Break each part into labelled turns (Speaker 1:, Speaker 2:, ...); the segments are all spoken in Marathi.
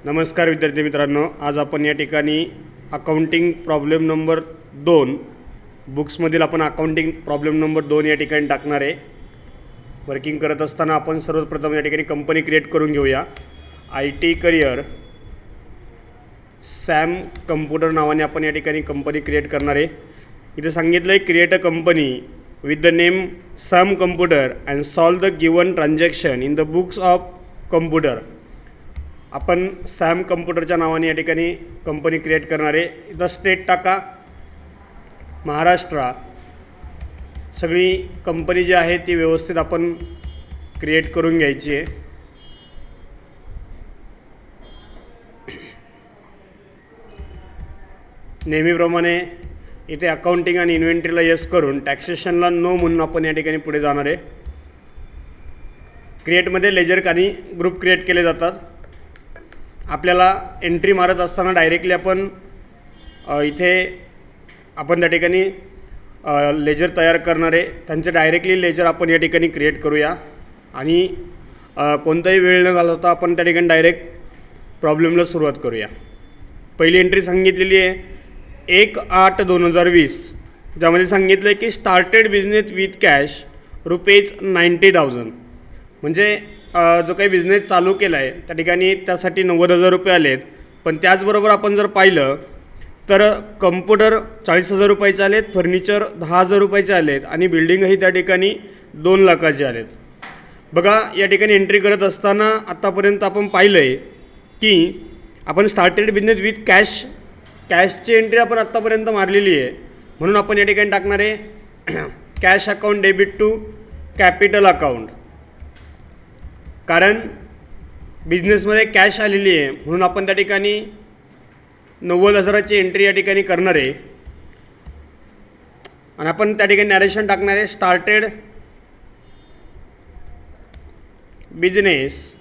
Speaker 1: नमस्कार विद्यार्थी मित्रांनो, आज आपण या ठिकाणी अकाउंटिंग प्रॉब्लेम नंबर 2 बुक्समधील आपण अकाउंटिंग प्रॉब्लेम नंबर 2 या ठिकाणी टाकणार आहे. वर्किंग करत असताना आपण सर्वप्रथम या ठिकाणी कंपनी क्रिएट करून घेऊया. IT करियर सॅम कम्प्युटर नावाने आपण या ठिकाणी कंपनी क्रिएट करणार आहे. इथे सांगितलं आहे create a company with the name Sam computer and solve the given transaction in the books of computer. आपण सॅम कम्प्युटरच्या नावाने या ठिकाणी कंपनी क्रिएट करणार आहे. इथं स्टेट टाका महाराष्ट्र. सगळी कंपनी जी आहे ती व्यवस्थित आपण क्रिएट करून घ्यायची आहे. नेहमीप्रमाणे इथे अकाउंटिंग आणि इन्व्हेंटरीला यस करून टॅक्सेशनला नो म्हणून आपण या ठिकाणी पुढे जाणार आहे. क्रिएटमध्ये लेजर आणि ग्रुप क्रिएट केले जातात. आपल्याला एंट्री मारत असताना डायरेक्टली आपण इथे आपण त्या ठिकाणी लेजर तयार करणार आहे. त्यांचे डायरेक्टली लेजर आपण या ठिकाणी क्रिएट करूया आणि कोणताही वेळ न घालवता आपण त्या ठिकाणी डायरेक्ट प्रॉब्लेमला सुरुवात करूया. पहिली एंट्री सांगितलेली आहे 1/8/2020, ज्यामध्ये सांगितलं आहे की स्टार्टेड बिझनेस विथ कॅश ₹90,000. म्हणजे जो काही बिझनेस चालू केला आहे त्या ठिकाणी त्यासाठी ₹90,000 आले आहेत. पण त्याचबरोबर आपण जर पाहिलं तर कम्प्युटर ₹40,000 आले आहेत, फर्निचर ₹10,000 आले आहेत आणि बिल्डिंगही त्या ठिकाणी 2 लाखाचे आले आहेत. बघा, या ठिकाणी एंट्री करत असताना आत्तापर्यंत आपण पाहिलं आहे की आपण स्टार्टेड बिझनेस विथ कॅशची एंट्री आपण आत्तापर्यंत मारलेली आहे. म्हणून आपण या ठिकाणी टाकणार आहे cash account debit to capital account. कारण बिझनेसमध्ये कॅश आलेली आहे म्हणून आपण त्या ठिकाणी 90,000ची एंट्री या ठिकाणी करणार आहे. आणि आपण त्या ठिकाणी नॅरेशन टाकणार आहे स्टार्टेड बिझनेस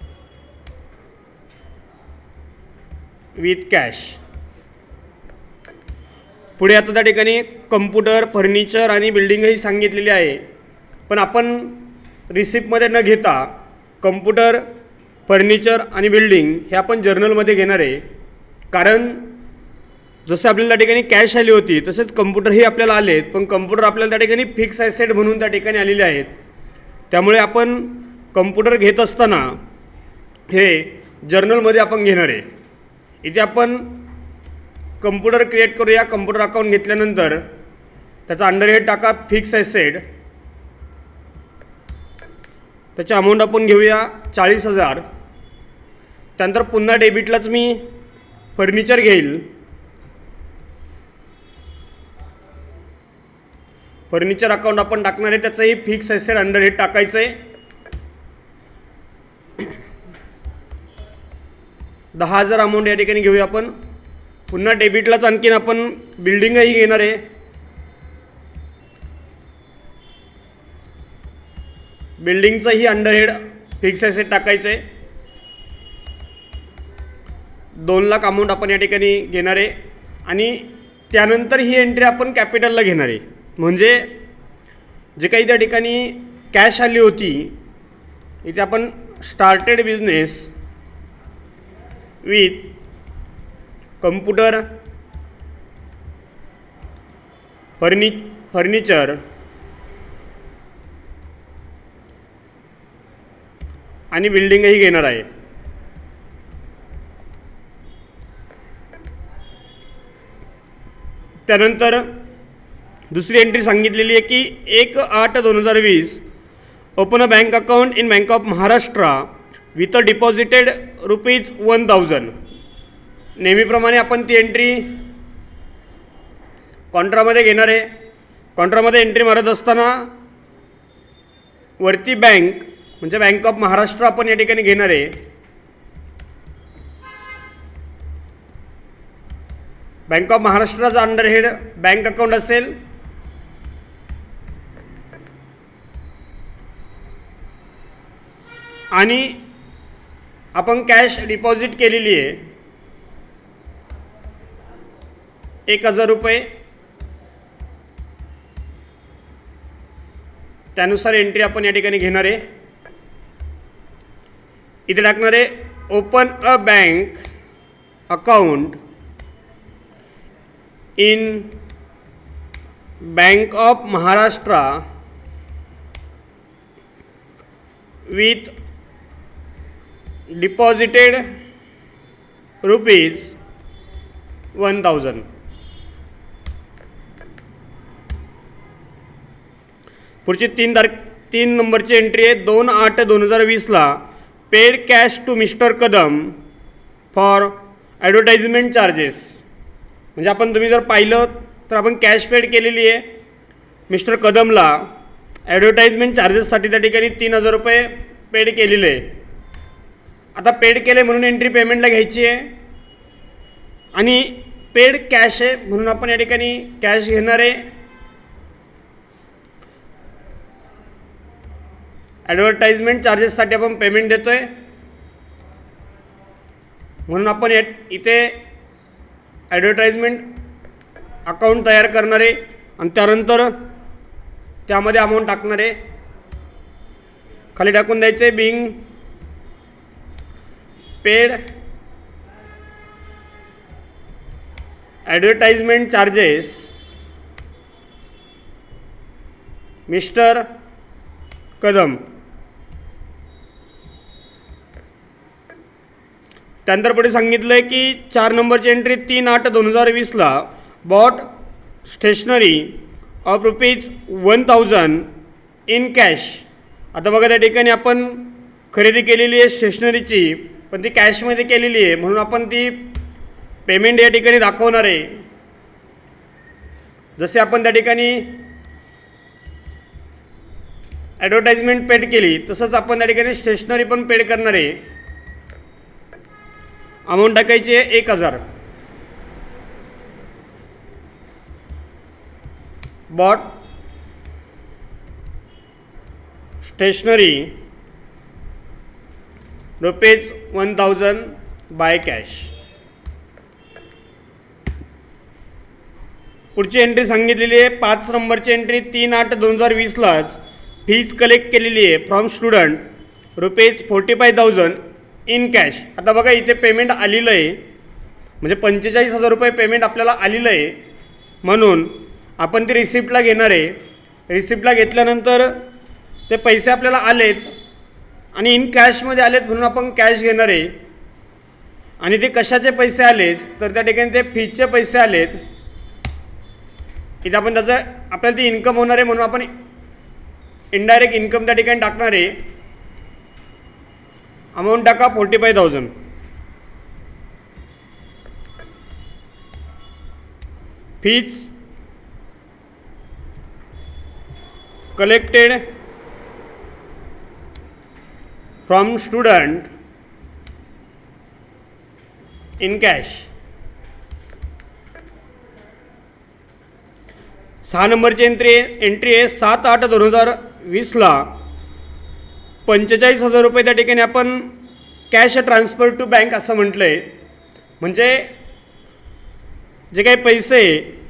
Speaker 1: विथ कॅश. पुढे आता त्या ठिकाणी कम्प्युटर, फर्निचर आणि बिल्डिंगही सांगितलेली आहे. पण आपण रिसिप्टमध्ये न घेता कम्प्युटर, फर्निचर आणि बिल्डिंग हे आपण जर्नलमध्ये घेणार आहे. कारण जसं आपल्याला त्या ठिकाणी कॅश आली होती तसेच कम्प्युटरही आपल्याला आले आहेत. पण कम्प्युटर आपल्याला त्या ठिकाणी फिक्स ॲसेट म्हणून त्या ठिकाणी आलेले आहेत. त्यामुळे आपण कम्प्युटर घेत असताना हे जर्नलमध्ये आपण घेणार आहे. इथे आपण कम्प्युटर क्रिएट करूया. कम्प्युटर अकाउंट घेतल्यानंतर त्याचा अंडरहेड टाका फिक्स ॲसेट. त्याची अमाऊंट आपण घेऊया 40,000. त्यानंतर पुन्हा डेबिटलाच मी फर्निचर घेईल. फर्निचर अकाउंट आपण टाकणार आहे, त्याचंही फिक्स ॲसेट अंडरहेड टाकायचं आहे. 10,000 अमाऊंट या ठिकाणी घेऊया आपण. पुन्हा डेबिटलाच आणखीन आपण बिल्डिंगही घेणार आहे. बिल्डिंगचंही अंडरहेड फिक्स ॲसेट टाकायचं आहे. 2 लाख अमाऊंट आपण या ठिकाणी घेणार आहे. आणि त्यानंतर ही एंट्री आपण कॅपिटलला घेणार आहे. म्हणजे जे काही त्या ठिकाणी कॅश आली होती इथे आपण started business with computer, furniture आणि बिल्डिंगही घेणार आहे. त्यानंतर दुसरी एंट्री सांगितलेली आहे की 1/8/2020 open a bank account in bank of Maharashtra with a deposited ₹1,000. नेहमीप्रमाणे आपण ती एंट्री कॉन्ट्रामध्ये घेणार आहे. कॉन्ट्रामध्ये एंट्री मारत असताना वरती बँक म्हणजे बँक ऑफ महाराष्ट्र आपण या ठिकाणी घेणार आहे. बँक ऑफ महाराष्ट्राचा अंडरहेड बँक अकाउंट असेल. आणि आपण कॅश डिपॉझिट केलेली आहे ₹1,000. त्यानुसार एंट्री आपण या ठिकाणी घेणार आहे. इथे टाकणार आहे open a bank account in Bank of Maharashtra with deposited rupees 1000. पुढची 3 नंबरची एंट्री आहे 2/8/2020ला paid cash to mister Kadam for advertisement charges. म्हणजे तुम्ही जर पाहिलं तर आपण कॅश पेड केलेली आहे मिस्टर कदमला ॲडव्हर्टाइजमेंट चार्जेससाठी. त्या ठिकाणी 3000 रुपये पेड केलेले आहे. आता पेड केले म्हणून एंट्री पेमेंटला घ्यायची आहे आणि पेड कॅश आहे म्हणून आपण या ठिकाणी कॅश घेणार आहे. ॲडव्हर्टाइजमेंट चार्जेससाठी आपण पेमेंट देतो आहे म्हणून आपण इथे ॲडव्हर्टाइजमेंट अकाउंट तयार करणार आहे आणि त्यानंतर त्यामध्ये अमाऊंट टाकणार आहे. खाली टाकून द्यायचं आहे being paid advertisement charges mister Kadam. त्यानंतर पुढे सांगितलं आहे की 4 नंबरची एंट्री 3/8/2020ला bought stationery of ₹1000 in cash. आता बघा त्या ठिकाणी आपण खरेदी केलेली आहे स्टेशनरीची पण ती कॅशमध्ये केलेली आहे म्हणून आपण ती पेमेंट या ठिकाणी दाखवणार आहे. जसे आपण त्या ठिकाणी ॲडव्हर्टाइजमेंट पेड केली तसंच आपण त्या ठिकाणी स्टेशनरी पण पेड करणार आहे. अमाऊंट टाकायची आहे 1000. Bought stationery ₹1000 by cash. पुढची एंट्री सांगितलेली आहे 5 नंबरची एंट्री 3/8/2020लाच फीज कलेक्ट केलेली आहे फ्रॉम स्टुडंट ₹45,000 इन कॅश. आता बघा इथे पेमेंट आलेलं आहे म्हणजे 45,000 रुपये पेमेंट आपल्याला आलेलं आहे म्हणून आपण ती रिसिप्टला घेणार आहे. रिसिप्टला घेतल्यानंतर ते पैसे आपल्याला आलेत आणि इन कॅशमध्ये आलेत म्हणून आपण कॅश घेणार आहे. आणि ते कशाचे पैसे आलेत तर त्या ठिकाणी ते फीजचे पैसे आलेत. इथे आपण त्याचं आपल्याला ती इन्कम होणार आहे म्हणून आपण इनडायरेक्ट इन्कम त्या ठिकाणी टाकणार आहे. अमाऊंट टाका 45,000. Fees collected from student in cash. 6 नंबरची एंट्री आहे 7/8/2020ला 45,000 रुपये त्या ठिकाणी आपण कॅश ट्रान्सफर टू बँक असं म्हटलं आहे. म्हणजे जे काही पैसे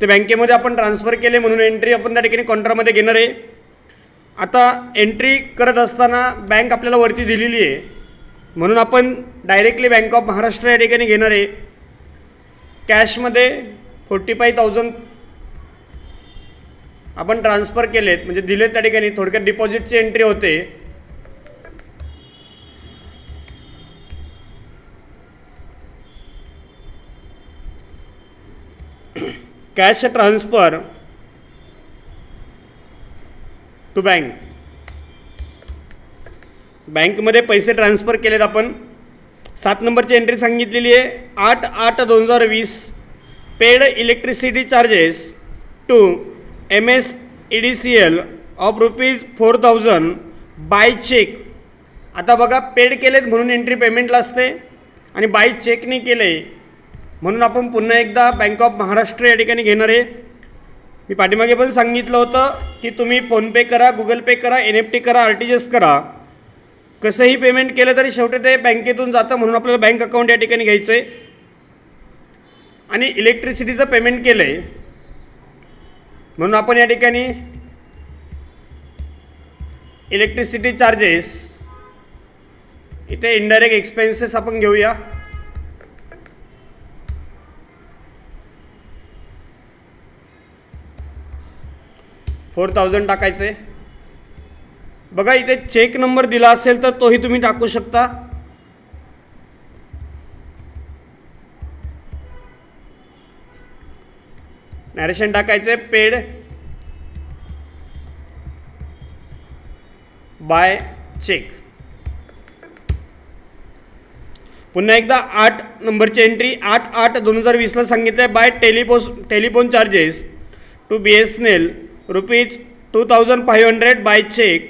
Speaker 1: ते बँकेमध्ये आपण ट्रान्सफर केले म्हणून एंट्री आपण त्या ठिकाणी कॉन्ट्रामध्ये घेणार आहे. आता एंट्री करत असताना बँक आपल्याला वरती दिलेली आहे म्हणून आपण डायरेक्टली बँक ऑफ महाराष्ट्र या ठिकाणी घेणार आहे. कॅशमध्ये 45,000 आपण ट्रान्सफर केलेत म्हणजे दिलेत त्या ठिकाणी. थोडक्यात डिपॉझिटची एंट्री होते. Cash transfer to bank. बँकमध्ये पैसे ट्रान्सफर केलेत आपण. 7 नंबरची एंट्री सांगितलेली आहे 8/8/2020 paid electricity charges to MSEDCL of ₹4,000 by cheque. आता बघा पेड केलेत म्हणून एंट्री पेमेंटला असते आणि बाय चेकने केले म्हणून आपण पुन्हा एकदा बँक ऑफ महाराष्ट्र या ठिकाणी घेणार आहे. मी पाठीमागे पण सांगितलं होतं की तुम्ही फोनपे करा, गुगल पे करा, NFT करा, RTGS करा, कसंही पेमेंट केलं तरी शेवटी ते बँकेतून जातं म्हणून आपल्याला बँक अकाउंट या ठिकाणी घ्यायचं आहे. आणि इलेक्ट्रिसिटीचं पेमेंट केलं आहे म्हणून आपण या ठिकाणी इलेक्ट्रिसिटी चार्जेस इथे इनडायरेक्ट एक्सपेन्सेस आपण घेऊया. 4000 टाकायचं आहे. बघा इथे चेक नंबर दिला असेल तर तोही तुम्ही टाकू शकता. नॅरेशन टाकायचं आहे पेड बाय चेक. पुन्हा एकदा 8 नंबरची एंट्री 8/8/2020ला सांगितलं आहे by telephone charges to BSNL ₹2500 by cheque.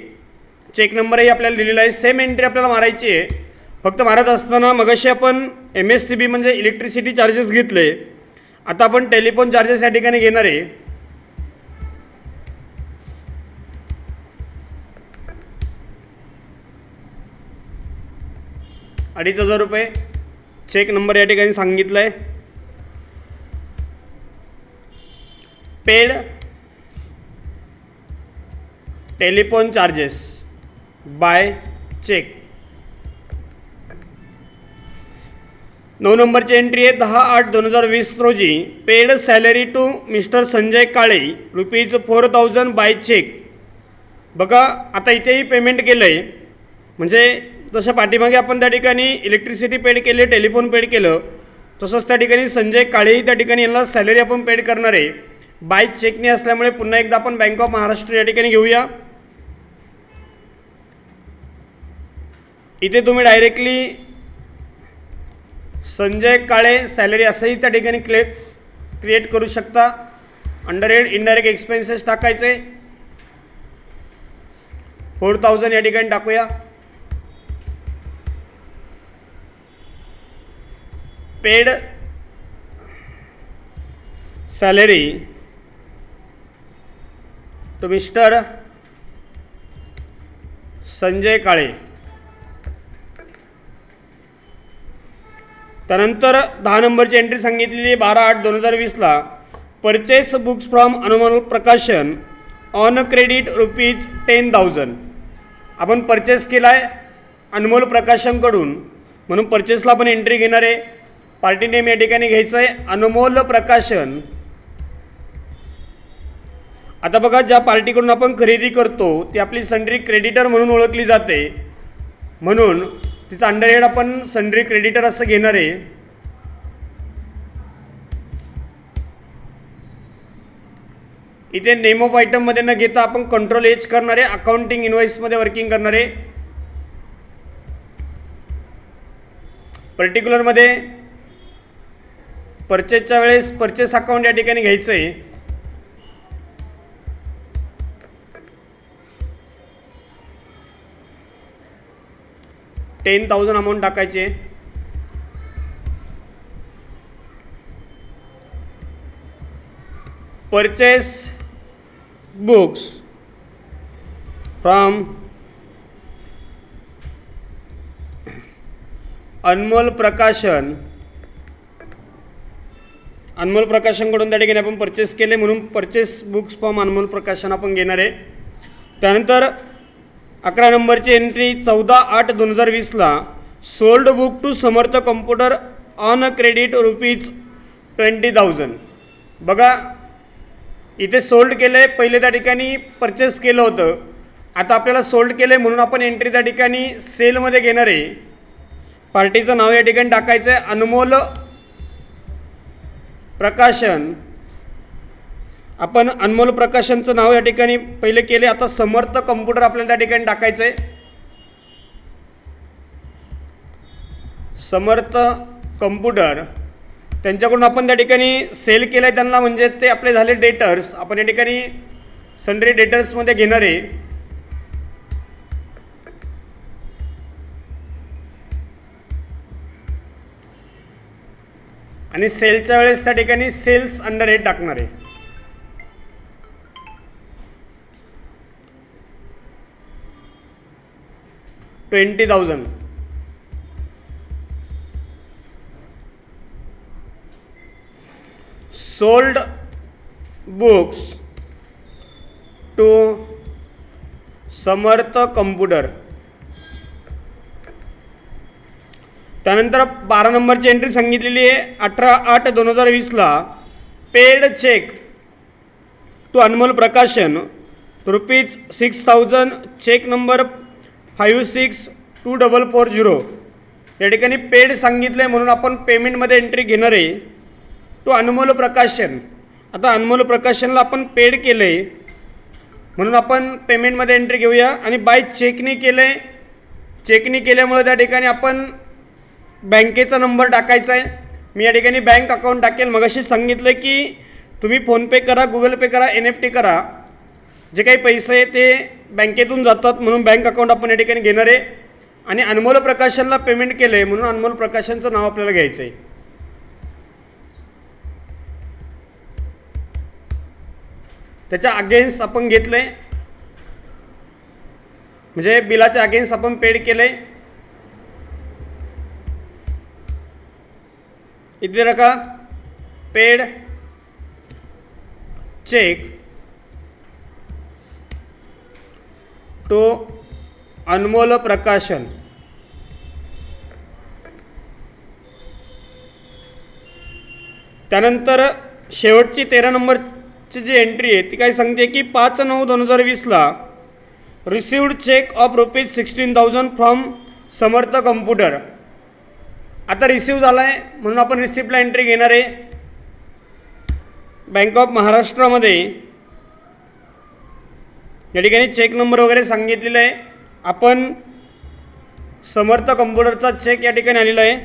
Speaker 1: Cheque नंबरही आपल्याला दिलेला आहे. सेम एंट्री आपल्याला मारायची आहे. फक्त मारत असताना मगाशी आपण MSCB म्हणजे इलेक्ट्रिसिटी चार्जेस घेतले, आता आपण टेलिफोन चार्जेस या ठिकाणी घेणार आहे. ₹2500 चेक नंबर या ठिकाणी सांगितलं आहे. Paid telephone charges by cheque. 9 नंबरची एंट्री आहे 10/8/2020 रोजी paid salary to mister Sanjay Kale ₹4000 by cheque. बघा आता इथेही पेमेंट केलं आहे, म्हणजे जसं पाठीमागे आपण त्या ठिकाणी इलेक्ट्रिसिटी पेड केली, टेलिफोन पेड केलं, तसंच त्या ठिकाणी संजय काळेही त्या ठिकाणी यांना सॅलरी आपण पेड करणार आहे. बाय चेकने असल्यामुळे पुन्हा एकदा आपण बँक ऑफ महाराष्ट्र या ठिकाणी घेऊया. इथे तुम्ही डायरेक्टली संजय काळे सॅलरी असंही त्या ठिकाणी क्रिएट करू शकता. अंडरहेड इनडायरेक्ट एक्सपेन्सेस टाकायचे 4000 या ठिकाणी टाकूया. Paid salary to mister Sanjay Kale. त्यानंतर 10 नंबरची एंट्री सांगितलेली आहे 12/8/2020ला purchase books from Anmol Prakashan on credit ₹10,000. आपण परचेस केला आहे अनमोल प्रकाशनकडून, म्हणून परचेसला आपण एंट्री घेणार आहे. पार्टी नेम या ठिकाणी घ्यायचं आहे अनमोल प्रकाशन. आता बघा ज्या पार्टीकडून आपण खरेदी करतो ती आपली सन्ड्री क्रेडिटर म्हणून ओळखली जाते, म्हणून तिचं अंडरहेड आपण सन्ड्री क्रेडिटर असं घेणार आहे. इथे नेम ऑफ आयटममध्ये न घेता आपण कंट्रोल एच करणार आहे. अकाउंटिंग इनवॉइसमध्ये वर्किंग करणार आहे. पर्टिक्युलरमध्ये परचेसच्या वेळेस परचेस अकाउंट या ठिकाणी घ्यायचं आहे. $10,000 अमाऊंट टाकायचे. परचेस बुक्स फ्रॉम अनमोल प्रकाशनकडून त्या ठिकाणी आपण परचेस केले, म्हणून परचेस बुक्स फ्रॉम अनमोल प्रकाशन आपण घेणार आहे. त्यानंतर 11 नंबरची एंट्री 14/8/2020ला sold book to Samarth computer on credit ₹20,000. बघा इथे सोल्ड केलं आहे, पहिले त्या ठिकाणी परचेस केलं होतं, आता आपल्याला सोल्ड केलं आहे म्हणून आपण एंट्री त्या ठिकाणी सेलमध्ये घेणार आहे. पार्टीचं नाव या ठिकाणी टाकायचं आहे अनमोल प्रकाशन. आपण अनमोल प्रकाशनचं नाव या ठिकाणी पहिले केले, आता समर्थ कम्प्युटर आपल्याला त्या ठिकाणी टाकायचं आहे. समर्थ कम्प्युटर त्यांच्याकडून आपण त्या ठिकाणी सेल केलं आहे त्यांना, म्हणजे ते आपले झाले डेटर्स. आपण या ठिकाणी सन्ड्री डेटर्समध्ये घेणार आहे. आणि सेलच्या वेळेस त्या ठिकाणी सेल्स अंडरहेड टाकणार आहे. $20,000. Sold books to Samarth computer. त्यानंतर 12 नंबरची एंट्री सांगितलेली आहे 18/8/2020ला paid cheque to Anmol Prakashan ₹6,000 check number 562440 या ठिकाणी पेड सांगितलं आहे म्हणून आपण पेमेंटमध्ये एंट्री घेणार आहे टू अनमोल प्रकाशन. आता अनमोल प्रकाशनला आपण पेड केलं आहे म्हणून आपण पेमेंटमध्ये एंट्री घेऊया आणि बाय चेकने केलं आहे. चेकने केल्यामुळे त्या ठिकाणी आपण बँकेचा नंबर टाकायचा आहे. मी या ठिकाणी बँक अकाउंट टाकेल. मगाशी सांगितलं की तुम्ही फोनपे करा, गुगल पे करा, NFT करा, जे काही पैसे ते बँकेतून जातात म्हणून बँक अकाउंट आपण या ठिकाणी घेणार आहे. आणि अनमोल प्रकाशनला पेमेंट केलं आहे म्हणून अनमोल प्रकाशनचं नाव आपल्याला घ्यायचं आहे. त्याच्या अगेन्स्ट आपण घेतलं आहे म्हणजे बिलाच्या अगेन्स्ट आपण पेड केलं आहे. इथे रखा पेड चेक टू अनमोल प्रकाशन. त्यानंतर शेवटची 13 नंबरची जी एंट्री आहे ती काय सांगते की 5/9/2020ला received cheque of ₹16,000 from Samarth computer. आता रिसिव्ह झाला आहे म्हणून आपण रिसिप्टला एंट्री घेणार आहे. बँक ऑफ महाराष्ट्रामध्ये या ठिकाणी चेक नंबर वगैरे सांगितलेला आहे. आपण समर्थ कम्प्युटरचा चेक या ठिकाणी आलेला आहे.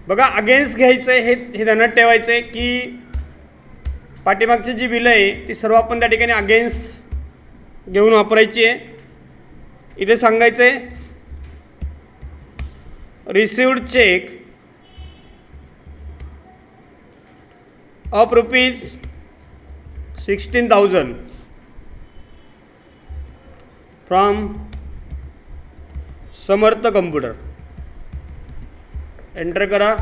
Speaker 1: बघा अगेन्स्ट घ्यायचं आहे हे ध्यानात ठेवायचं आहे की पाठीमागची जी बिलं आहे ती सर्व आपण त्या ठिकाणी अगेन्स्ट घेऊन वापरायची आहे. इथे सांगायचं आहे received cheque of ₹16,000 from Samarth computer. Enter करा,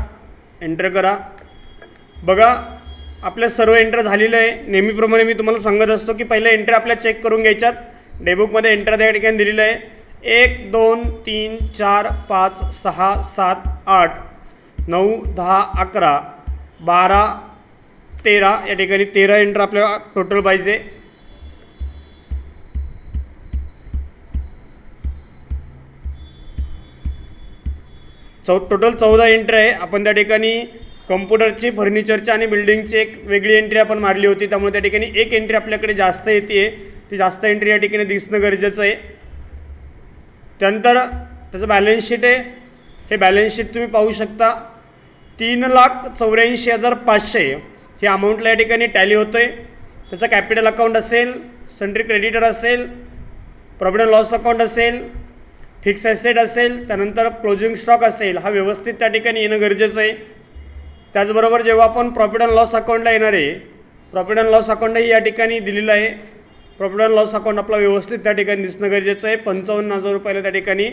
Speaker 1: एंटर करा. बघा आपल्या सर्व एंटर झालेलं आहे. नेहमीप्रमाणे मी तुम्हाला सांगत असतो की पहिल्या एंट्री आपल्या चेक करून घ्यायच्यात. डेबुकमध्ये एंटर त्या ठिकाणी दिलेलं आहे 1 2 3 4 5 6 7 8 9 10 11 12 13 या ठिकाणी 13 एंटर आपल्याला टोटल पाहिजे. टोटल 14 एंट्री आहे. आपण त्या ठिकाणी कम्प्युटरची, फर्निचरची आणि बिल्डिंगची एक वेगळी एंट्री आपण मारली होती त्यामुळे त्या ठिकाणी एक एंट्री आपल्याकडे जास्त येते. ती जास्त एंट्री या ठिकाणी दिसणं गरजेचं आहे. त्यानंतर त्याचं बॅलन्स शीट आहे. हे बॅलन्स शीट तुम्ही पाहू शकता. 3,84,500 हे अमाऊंटला या ठिकाणी टॅली होतं आहे. त्याचं कॅपिटल अकाउंट असेल, सन्ड्री क्रेडिटर असेल, प्रॉफिट अँड लॉस अकाउंट असेल, फिक्स ॲसेट असेल, त्यानंतर क्लोजिंग स्टॉक असेल, हा व्यवस्थित त्या ठिकाणी येणं गरजेचं आहे. त्याचबरोबर जेव्हा आपण प्रॉफिट अँड लॉस अकाउंटला येणार आहे, प्रॉफिट अँड लॉस अकाउंटही या ठिकाणी दिलेलं आहे. प्रॉफिट अँड लॉस अकाउंट आपला व्यवस्थित त्या ठिकाणी दिसणं गरजेचं आहे. 55,000 रुपयाला त्या ठिकाणी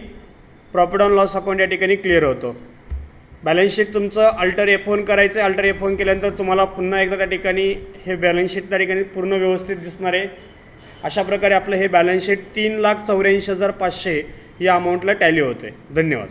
Speaker 1: प्रॉफिट अँड लॉस अकाउंट या ठिकाणी क्लिअर होतो. बॅलन्स शीट तुमचं अल्टर F1 करायचं आहे. अल्टर F1 केल्यानंतर तुम्हाला पुन्हा एकदा त्या ठिकाणी हे बॅलन्स शीट त्या ठिकाणी पूर्ण व्यवस्थित दिसणार आहे. अशा प्रकारे आपलं हे बॅलन्स शीट 3,84,500 या अमाऊंटला टॅली होते. धन्यवाद.